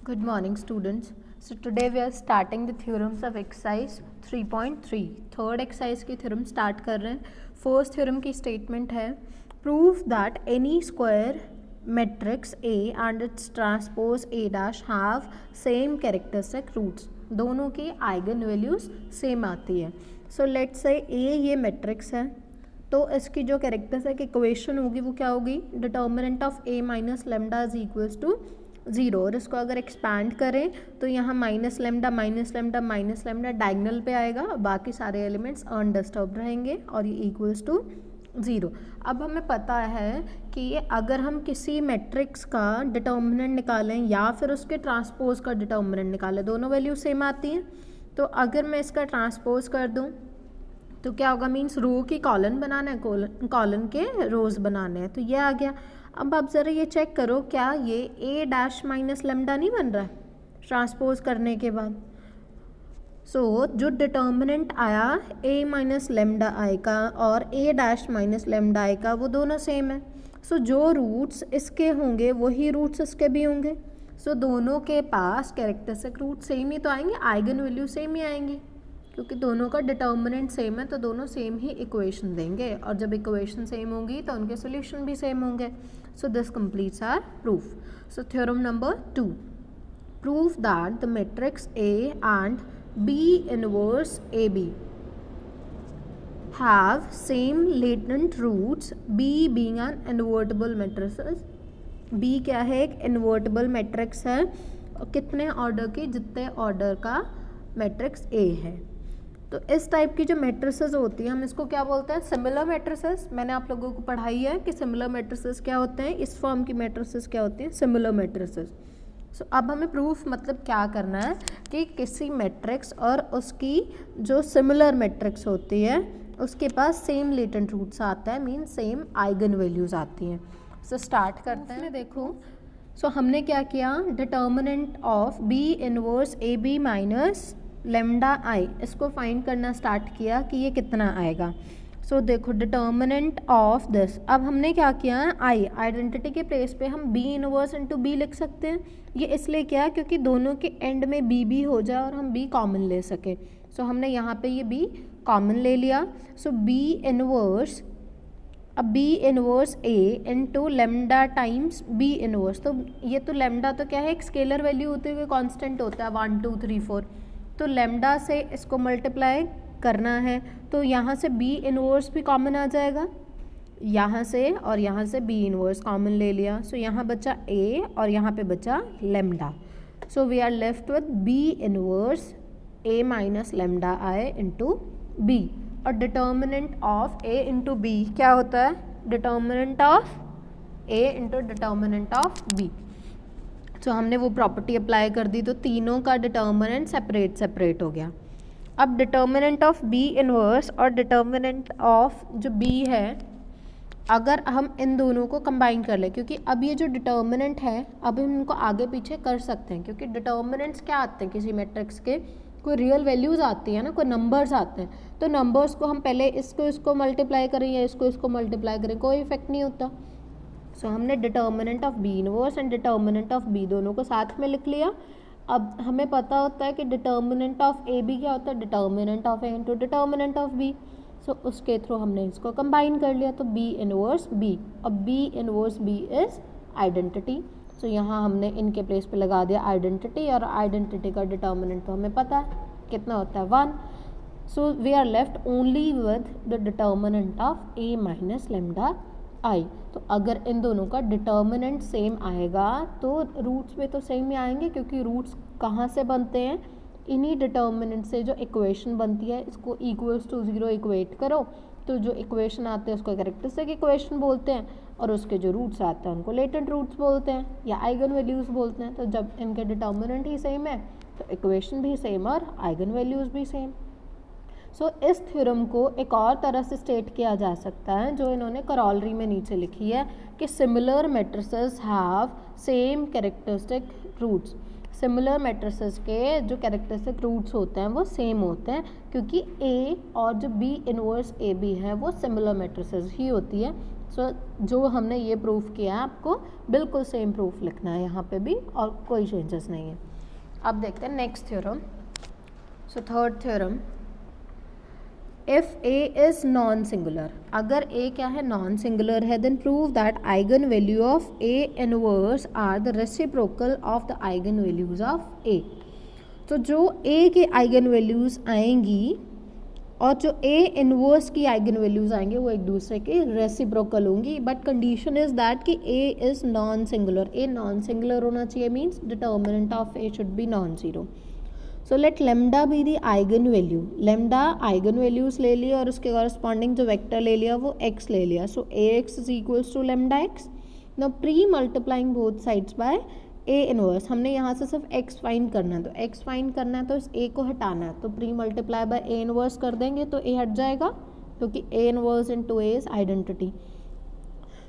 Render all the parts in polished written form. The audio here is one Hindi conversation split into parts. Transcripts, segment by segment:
Good morning, students. So today we are starting the theorems of exercise 3.3. Third exercise की थ्योरम स्टार्ट कर रहे हैं. फर्स्ट थ्योरम की स्टेटमेंट है prove that any square matrix A and its transpose A dash have same characteristic roots. दोनों की आइगन वैल्यूज सेम आती है. सो लेट्स से ए ये मैट्रिक्स है, तो इसकी जो कैरेक्टरिस्टिक इक्वेशन होगी वो क्या होगी, determinant of A minus lambda is equals to 0. और इसको अगर एक्सपैंड करें तो यहाँ माइनस लेमडा डायगनल पे आएगा, बाकी सारे एलिमेंट्स अनडिस्टर्ब रहेंगे और ये इक्वल्स टू 0. अब हमें पता है कि अगर हम किसी मैट्रिक्स का डिटर्मिनेंट निकालें या फिर उसके ट्रांसपोज का डिटर्मिनेंट निकालें, दोनों वैल्यू सेम आती हैं. तो अगर मैं इसका ट्रांसपोज कर दूँ तो क्या होगा, मीन्स रो की कॉलन बनाना है, कॉलन के रोज बनाने हैं, तो ये आ गया. अब आप ज़रा ये चेक करो, क्या ये ए डैश माइनस लेमडा नहीं बन रहा है ट्रांसपोज करने के बाद. सो जो डिटर्मिनेंट आया ए माइनस लेमडा आई का और ए डैश माइनस लेमडा आई का, वो दोनों सेम है. सो जो रूट्स इसके होंगे वही रूट्स इसके भी होंगे. सो दोनों के पास कैरेक्टरिस्टिक रूट सेम ही तो आएंगे, आइगन वैल्यू सेम ही आएंगी, क्योंकि दोनों का डिटर्मिनेंट सेम है तो दोनों सेम ही इक्वेशन देंगे, और जब इक्वेशन सेम होंगी तो उनके सॉल्यूशन भी सेम होंगे. So this completes our proof. So theorem number 2, prove that the matrix A and B inverse A B have same latent roots, B being an invertible matrix. B क्या है, एक इनवर्टिबल मैट्रिक्स है. कितने ऑर्डर की, जितने ऑर्डर का मैट्रिक्स ए है. तो इस टाइप की जो मैट्रिसेस होती हैं हम इसको क्या बोलते हैं, सिमिलर मैट्रिसेस. मैंने आप लोगों को पढ़ाई है कि सिमिलर मैट्रिसेस क्या होते हैं, इस फॉर्म की मैट्रिसेस क्या होती हैं, सिमिलर मैट्रिसेस. सो अब हमें प्रूफ मतलब क्या करना है कि किसी मैट्रिक्स और उसकी जो सिमिलर मैट्रिक्स होती है उसके पास सेम लेटेंट रूट्स आता है, मीन सेम आइगन वैल्यूज आती हैं. सो स्टार्ट करते हैं. देखो, सो हमने क्या किया, determinant of B inverse A B minus lambda I, इसको फाइंड करना स्टार्ट किया कि ये कितना आएगा. सो देखो, डिटर्मिनेंट ऑफ दिस, अब हमने क्या किया है, आई आइडेंटिटी के प्लेस पे हम बी इनवर्स इंटू बी लिख सकते हैं. ये इसलिए किया क्योंकि दोनों के एंड में बी हो जाए और हम बी कॉमन ले सके. सो हमने यहाँ पे ये बी कॉमन ले लिया. सो बी इनवर्स, अब B inverse A into lambda times B inverse. तो ये तो लेमडा तो क्या है, एक स्केलर वैल्यू होती है, कांस्टेंट होता है 1 2 3 4. तो लेमडा से इसको मल्टीप्लाई करना है, तो यहाँ से बी इनवर्स भी कॉमन आ जाएगा, यहाँ से और यहाँ से बी इनवर्स कॉमन ले लिया. सो यहाँ बचा ए और यहाँ पे बचा lambda. So we are left with B inverse A minus lambda I into B. और determinant of A into B क्या होता है, determinant of A into determinant of B. तो हमने वो प्रॉपर्टी अप्लाई कर दी, तो तीनों का डिटर्मिनेंट सेपरेट हो गया. अब डिटर्मिनेंट ऑफ बी इनवर्स और डिटर्मिनेंट ऑफ जो बी है, अगर हम इन दोनों को कंबाइन कर लें, क्योंकि अब ये जो डिटर्मिनेंट है अब हम इनको आगे पीछे कर सकते हैं, क्योंकि डिटर्मिनेंट्स क्या आते हैं किसी मैट्रिक्स के, कोई रियल वैल्यूज़ आती है ना, कोई नंबर्स आते हैं. तो नंबर्स को हम पहले इसको मल्टीप्लाई करें या इसको मल्टीप्लाई करें, कोई इफेक्ट नहीं होता. सो हमने determinant of B inverse and determinant of B दोनों को साथ में लिख लिया. अब हमें पता होता है कि डिटर्मिनेंट ऑफ ए बी क्या होता है, determinant of A into determinant of B. So उसके थ्रू हमने इसको कंबाइन कर लिया, तो बी इनवर्स बी. अब B inverse B is identity. So यहाँ हमने इनके प्लेस पे लगा दिया आइडेंटिटी, और आइडेंटिटी का डिटर्मिनेंट तो हमें पता है कितना होता है 1. So we are left only with the determinant of A minus lambda I. तो अगर इन दोनों का डिटर्मिनेंट सेम आएगा तो रूट्स में तो सेम ही आएंगे, क्योंकि रूट्स कहाँ से बनते हैं, इन्हीं डिटर्मिनेंट से जो इक्वेशन बनती है इसको इक्वल्स टू 0 इक्वेट करो, तो जो इक्वेशन आते हैं उसको कैरेक्टरिस्टिक इक्वेशन बोलते हैं, और उसके जो रूट्स आते हैं उनको लेटेंट रूट्स बोलते हैं या आइगन वैल्यूज़ बोलते हैं. तो जब इनके डिटर्मिनेंट ही सेम है तो इक्वेशन भी सेम और आइगन वैल्यूज़ भी सेम. सो इस थ्योरम को एक और तरह से स्टेट किया जा सकता है, जो इन्होंने करोलरी में नीचे लिखी है, कि similar matrices have same characteristic roots. Similar matrices के जो कैरेक्टरिस्टिक रूट्स होते हैं वो सेम होते हैं, क्योंकि ए और जो बी इनवर्स ए बी है वो सिमिलर मैट्रिसेस ही होती है. सो जो हमने ये प्रूफ किया है आपको बिल्कुल सेम प्रूफ लिखना है यहाँ पे भी, और कोई चेंजेस नहीं है। अब देखते हैं next theorem. So third theorem, if A is non singular, अगर ए क्या है, नॉन सिंगुलर है, then prove that eigen value of A inverse are the reciprocal of the eigen values of A. तो जो ए के आइगन वैल्यूज आएंगी और जो ए इनवर्स की आइगन वैल्यूज आएंगे वो एक दूसरे के रेसिप्रोकल होंगी, बट कंडीशन इज दैट कि A is non singular. A non singular होना चाहिए, means determinant of A should be non zero. So let lambda be the eigen value, lambda eigen values ले लिया और उसके कॉरस्पॉन्डिंग जो वेक्टर ले लिया वो एक्स ले लिया। So A X is equals to lambda X. Now pre multiplying both sides by A inverse, हमने यहाँ से सिर्फ एक्स फाइंड करना है, तो एक्स फाइंड करना है तो इस ए को हटाना है, तो pre multiply by A inverse कर देंगे तो ए हट जाएगा, क्योंकि A inverse into A is identity.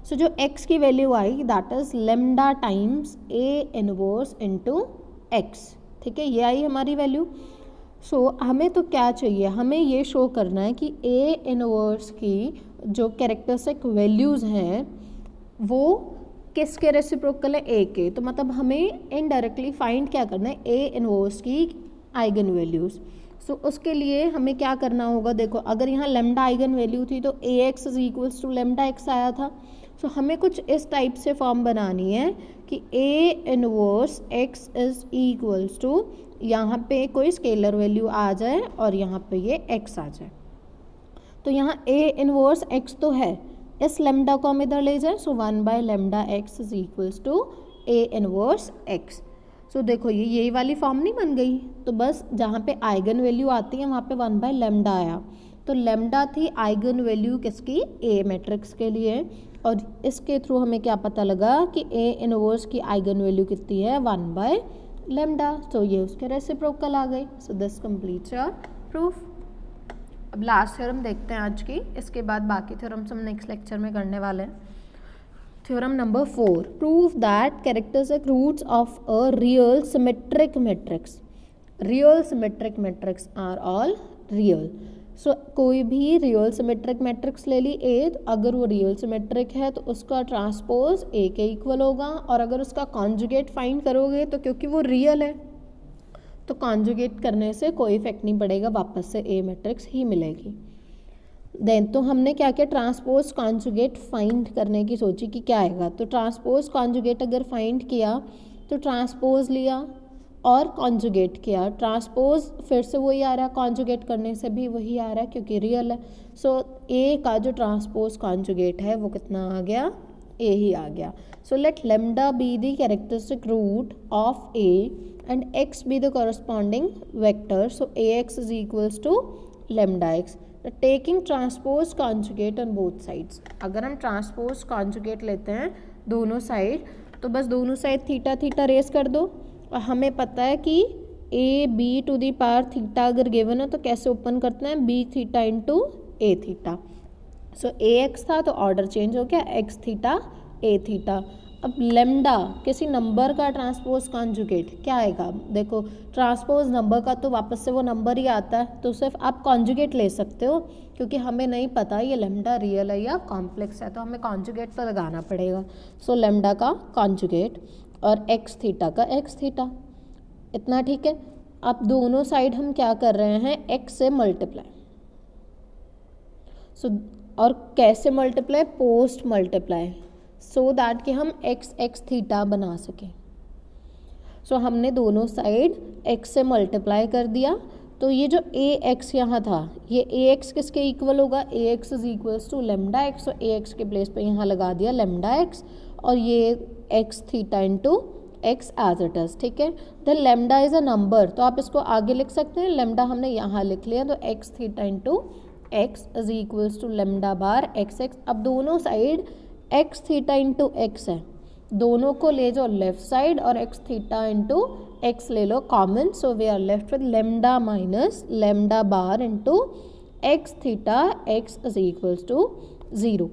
So जो एक्स की वैल्यू आई that is lambda times A inverse into X, ठीक है, ये आई हमारी वैल्यू। सो हमें तो क्या चाहिए, हमें ये शो करना है कि ए इनवर्स की जो कैरेक्टरिस्टिक वैल्यूज़ हैं वो किसके रेसिप्रोकल है, ए के। तो मतलब हमें इनडायरेक्टली फाइंड क्या करना है, ए इनवर्स की आइगन वैल्यूज़। सो उसके लिए हमें क्या करना होगा, देखो अगर यहाँ लेमडा आइगन वैल्यू थी तो A X is equals to lambda X आया था। सो हमें कुछ इस टाइप से फॉर्म बनानी है कि A inverse X is equals to, यहाँ पे कोई स्केलर वैल्यू आ जाए और यहाँ पे ये एक्स आ जाए। तो यहाँ ए इनवर्स एक्स तो है, इस लेमडा को हम इधर ले जाए, so 1 by lambda X is equals to A inverse X. So देखो ये यही वाली फॉर्म नहीं बन गई, तो बस जहाँ पे आइगन वैल्यू आती है वहाँ पे 1 बाय लेमडा आया, तो लेमडा थी आइगन वैल्यू किसकी, ए मैट्रिक्स के लिए, और इसके थ्रू हमें क्या पता लगा कि ए इनवर्स की आइगन वैल्यू कितनी है, 1 बाय लेमडा। तो ये उसके रेसिप्रोकल आ गई। सो दिस कंप्लीट्स योर प्रूफ। अब लास्ट थ्योरम देखते हैं आज की, इसके बाद बाकी थ्योरम्स हम नेक्स्ट लेक्चर में करने वाले हैं। Theorem number 4, prove that characteristic roots of a real symmetric matrix, real symmetric matrix are all real. So कोई भी रियल सिमेट्रिक मैट्रिक्स ले ली ए, तो अगर वो रियल सिमेट्रिक है तो उसका ट्रांसपोज ए के इक्वल होगा, और अगर उसका कॉन्जुगेट फाइंड करोगे तो क्योंकि वो रियल है तो कॉन्जुगेट करने से कोई इफेक्ट नहीं पड़ेगा, वापस से ए मैट्रिक्स ही मिलेगी। देन तो हमने क्या किया, ट्रांसपोज कॉन्जुगेट फाइंड करने की सोची कि क्या आएगा। तो ट्रांसपोज कॉन्जुगेट अगर फाइंड किया तो ट्रांसपोज लिया और कॉन्जुगेट किया, ट्रांसपोज फिर से वही आ रहा है, कॉन्जुगेट करने से भी वही आ रहा है क्योंकि रियल है। सो ए का जो ट्रांसपोज कॉन्जुगेट है वो कितना आ गया, ए ही आ गया। So let lambda be the characteristic root of A and x be the corresponding vector, so ax is equals to lambda x. Taking transpose conjugate on both sides, अगर हम ट्रांसपोज कॉन्जुगेट लेते हैं दोनों साइड तो बस दोनों साइड थीटा थीटा रेस कर दो, और हमें पता है कि A B to the power theta अगर गिवन है तो कैसे ओपन करते हैं, B theta into A theta. So A X था तो ऑर्डर चेंज हो गया, एक्स थीटा ए थीटा। अब लेमडा किसी नंबर का ट्रांसपोज कॉन्जुगेट क्या आएगा, देखो ट्रांसपोज नंबर का तो वापस से वो नंबर ही आता है, तो सिर्फ आप कॉन्जुगेट ले सकते हो, क्योंकि हमें नहीं पता ये लेमडा रियल है या कॉम्प्लेक्स है, तो हमें कॉन्जुगेट तो लगाना पड़ेगा। सो लेमडा का कॉन्जुगेट और एक्स थीटा का एक्स थीटा, इतना ठीक है। अब दोनों साइड हम क्या कर रहे हैं, एक्स से मल्टीप्लाई। सो और कैसे multiply, post multiply, so that कि हम एक्स एक्स थीटा बना सकें। सो हमने दोनों साइड एक्स से मल्टीप्लाई कर दिया, तो ये जो ए एक्स यहाँ था ये ए एक्स किसके इक्वल होगा, A X is equals to lambda X, तो ए एक्स के प्लेस पे यहाँ लगा दिया लेमडा एक्स, और ये X theta into X as it is, ठीक है। The lambda is a number, तो आप इसको आगे लिख सकते हैं, लेमडा हमने यहाँ लिख लिया, तो X theta into X is equals to lambda bar X X. अब दोनों side X theta into X है, दोनों को ले जाओ लेफ्ट साइड और एक्स थीटा इंटू एक्स ले लो common, so we are left with lambda minus lambda bar into X theta X is equals to 0।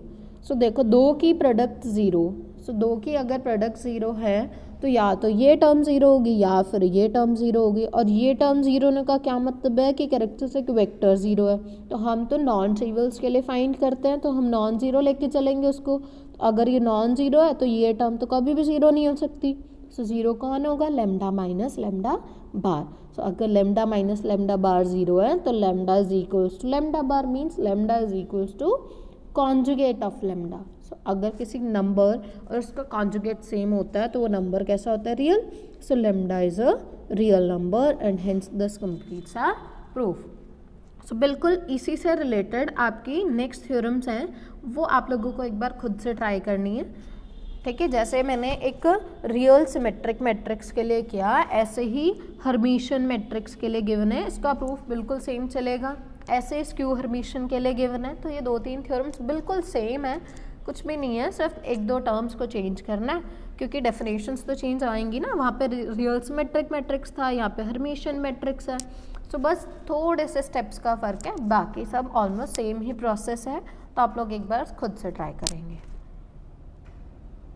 सो देखो दो की प्रोडक्ट 0, सो दो की अगर प्रोडक्ट 0 है तो या तो ये टर्म ज़ीरो होगी या फिर ये टर्म ज़ीरो होगी। और ये टर्म ज़ीरो होने का क्या मतलब है कि कैरेक्टरिस्टिक वेक्टर ज़ीरो है। तो हम तो नॉन ट्रिवियल्स के लिए फाइंड करते हैं, तो हम नॉन ज़ीरो लेके चलेंगे उसको। तो अगर ये नॉन ज़ीरो है तो ये टर्म तो कभी भी ज़ीरो नहीं हो सकती। सो ज़ीरो कौन होगा, lambda minus lambda bar. So अगर lambda minus lambda bar zero है तो lambda is equals to lambda bar, means lambda is equals to conjugate of lambda. So अगर किसी नंबर और उसका कॉन्जुगेट सेम होता है तो वो नंबर कैसा होता है, real. So lambda is a real number and hence this completes our proof. So बिल्कुल इसी से रिलेटेड आपकी नेक्स्ट थ्योरम्स हैं, वो आप लोगों को एक बार खुद से ट्राई करनी है, ठीक है। जैसे मैंने एक रियल सिमेट्रिक मैट्रिक्स के लिए किया, ऐसे ही हर्मिशियन मैट्रिक्स के लिए गिवन है, इसका प्रूफ बिल्कुल सेम चलेगा। ऐसे स्क्यू हर्मिशियन के लिए गिवन है। तो ये 2-3 थ्योरम्स बिल्कुल सेम है, कुछ भी नहीं है, सिर्फ 1-2 टर्म्स को चेंज करना है, क्योंकि डेफिनेशंस तो चेंज आएंगी ना। वहाँ पे रियल सिमेट्रिक मैट्रिक्स था, यहाँ पे हर्मिशियन मैट्रिक्स है। सो बस थोड़े से स्टेप्स का फ़र्क है, बाकी सब ऑलमोस्ट सेम ही प्रोसेस है। तो आप लोग एक बार खुद से ट्राई करेंगे।